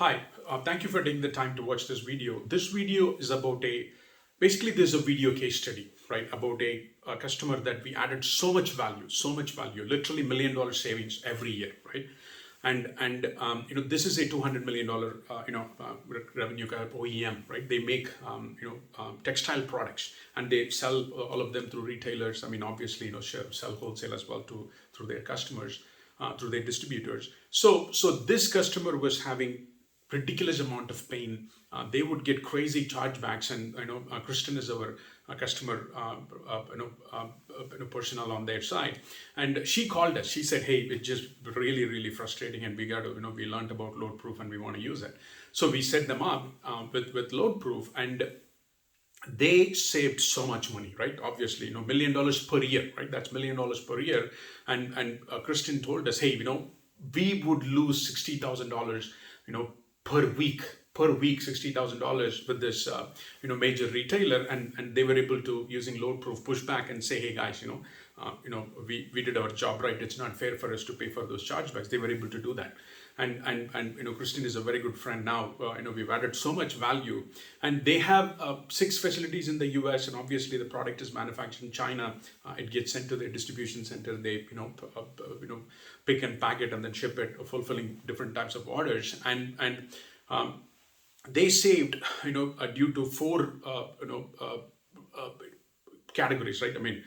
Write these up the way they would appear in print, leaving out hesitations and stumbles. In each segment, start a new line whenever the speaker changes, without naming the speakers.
Hi, thank you for taking the time to watch this video. This video is about basically there's a video case study, right? About a customer that we added so much value, literally $1 million savings every year, right? This is a $200 million revenue kind of OEM, right? They make textile products and they sell all of them through retailers. I mean, obviously, sell wholesale as well through their customers, through their distributors. So this customer was having ridiculous amount of pain. They would get crazy chargebacks, and Kristen is our customer personnel on their side, and she called us. She said, "Hey, it's just really frustrating, and we got to we learned about LoadProof and we want to use it." So we set them up with LoadProof, and they saved so much money, right? Obviously, $1 million per year, right? That's $1 million per year, and Kristen told us, "Hey, we would lose $60,000, per week, $60,000 with this major retailer," and they were able to, using LoadProof, push back and say, "Hey guys, we did our job right. It's not fair for us to pay for those chargebacks." They were able to do that, and Christine is a very good friend now. We've added so much value, and they have 6 facilities in the US, and obviously the product is manufactured in China. It gets sent to their distribution center. They pick and pack it and then ship it, fulfilling different types of orders, and they saved due to 4 categories, right? I mean,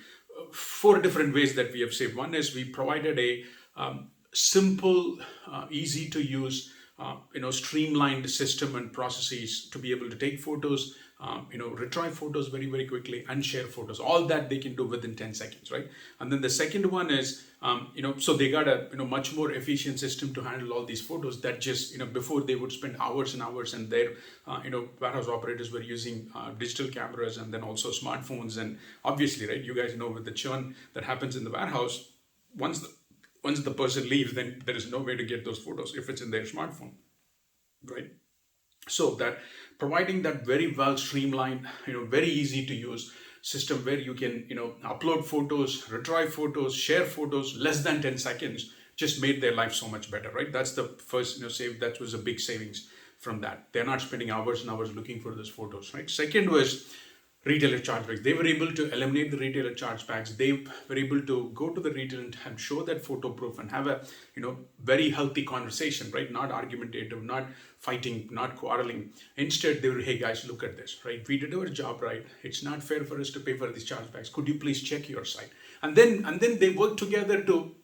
4 different ways that we have saved. One is we provided a simple, easy to use, streamlined system and processes to be able to take photos, retrieve photos very quickly and share photos. All that they can do within 10 seconds, right? And then the second one is, so they got a much more efficient system to handle all these photos that just, before they would spend hours and hours, and their, warehouse operators were using digital cameras and then also smartphones. And obviously, right, you guys know with the churn that happens in the warehouse, once the person leaves, then there is no way to get those photos if it's in their smartphone, right? So that providing that very well streamlined, very easy to use system where you can, upload photos, retrieve photos, share photos, less than 10 seconds, just made their life so much better, right? That's the first, save. That was a big savings from that. They're not spending hours and hours looking for those photos, right? Second was retailer chargebacks. They were able to eliminate the retailer chargebacks. They were able to go to the retailer and show that photo proof and have a very healthy conversation, right? Not argumentative, not fighting, not quarreling. Instead, they were, "Hey guys, look at this, right? We did our job right. It's not fair for us to pay for these chargebacks. Could you please check your site?" And then they work together to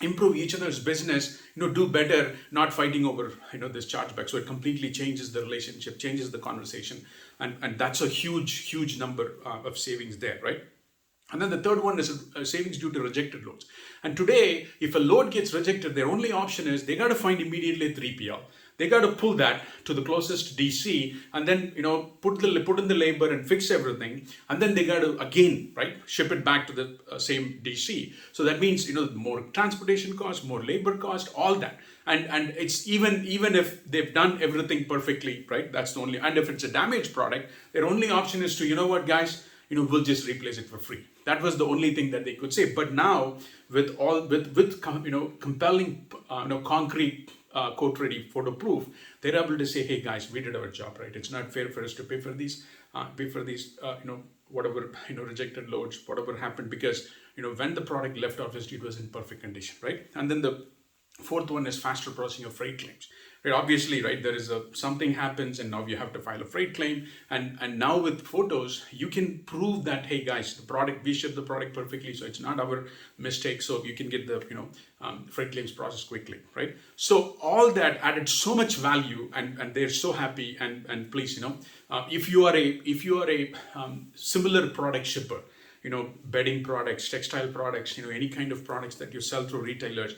improve each other's business, do better, not fighting over, this chargeback. So it completely changes the relationship, changes the conversation. And that's a huge number of savings there, right? And then the third one is savings due to rejected loads. And today, if a load gets rejected, their only option is they got to find immediately a 3PL. They got to pull that to the closest DC and then, put in the labor and fix everything. And then they got to, again, right, ship it back to the same DC. So that means, more transportation cost, more labor cost, all that. And it's even if they've done everything perfectly, right, that's the only, and if it's a damaged product, their only option is to, what guys, we'll just replace it for free. That was the only thing that they could say. But now with compelling, concrete, code ready photo proof, they're able to say, "Hey guys, we did our job right. It's not fair for us to pay for these, whatever, rejected loads, whatever happened, because, when the product left obviously it was in perfect condition," right? And then the fourth one is faster processing of freight claims. Right, obviously, right, there is something happens and now you have to file a freight claim, and now with photos you can prove that, "Hey guys, we shipped the product perfectly, so it's not our mistake," so you can get the freight claims processed quickly, right? So all that added so much value, and they're so happy. And please, if you are a similar product shipper, bedding products, textile products, any kind of products that you sell through retailers,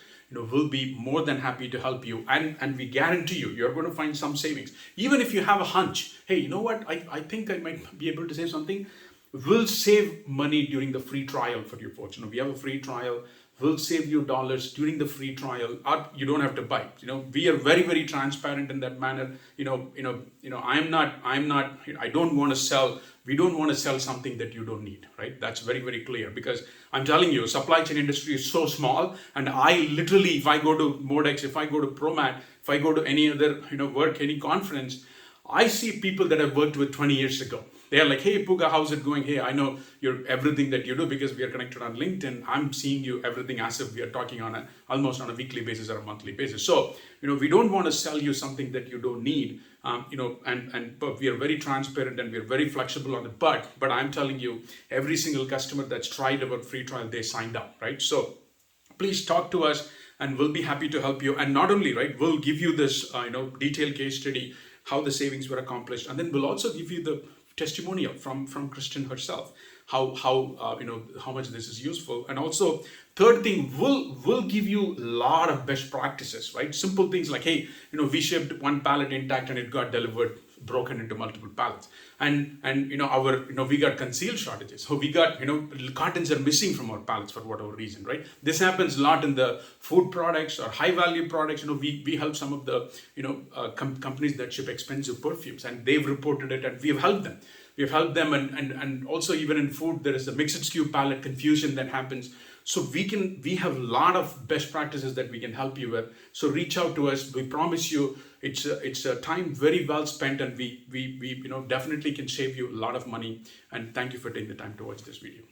we'll be more than happy to help you. And we guarantee you're going to find some savings. Even if you have a hunch, "Hey, you know what? I think I might be able to save something." We'll save money during the free trial for you folks. We have a free trial will save you dollars during the free trial, or you don't have to buy. We are very, very transparent in that manner. I don't want to sell. We don't want to sell something that you don't need, right? That's very, very clear, because I'm telling you, supply chain industry is so small, and I literally, if I go to Modex, if I go to ProMat, if I go to any other, work, any conference, I see people that I've worked with 20 years ago. They are like, hey, Puga, how's it going? Hey, I know you're everything that you do because we are connected on LinkedIn. I'm seeing you everything as if we are talking on almost on a weekly basis or a monthly basis. So, we don't want to sell you something that you don't need. But we are very transparent and we are very flexible on it. But I'm telling you, every single customer that's tried our free trial, they signed up, right? So please talk to us and we'll be happy to help you. And not only, right, we'll give you this, detailed case study, how the savings were accomplished. And then we'll also give you the testimonial from Kristen herself, how much this is useful. And also, third thing, we'll give you a lot of best practices, right? Simple things like, hey, we shipped one pallet intact and it got delivered broken into multiple pallets, and we got concealed shortages, so we got cartons are missing from our pallets for whatever reason, right? This happens a lot in the food products or high value products. We help some of the companies that ship expensive perfumes, and they've reported it, and we've helped them. And also, even in food, there is a mixed SKU pallet confusion that happens. So we have a lot of best practices that we can help you with. So reach out to us. We promise you it's a time very well spent, and we definitely can save you a lot of money. And thank you for taking the time to watch this video.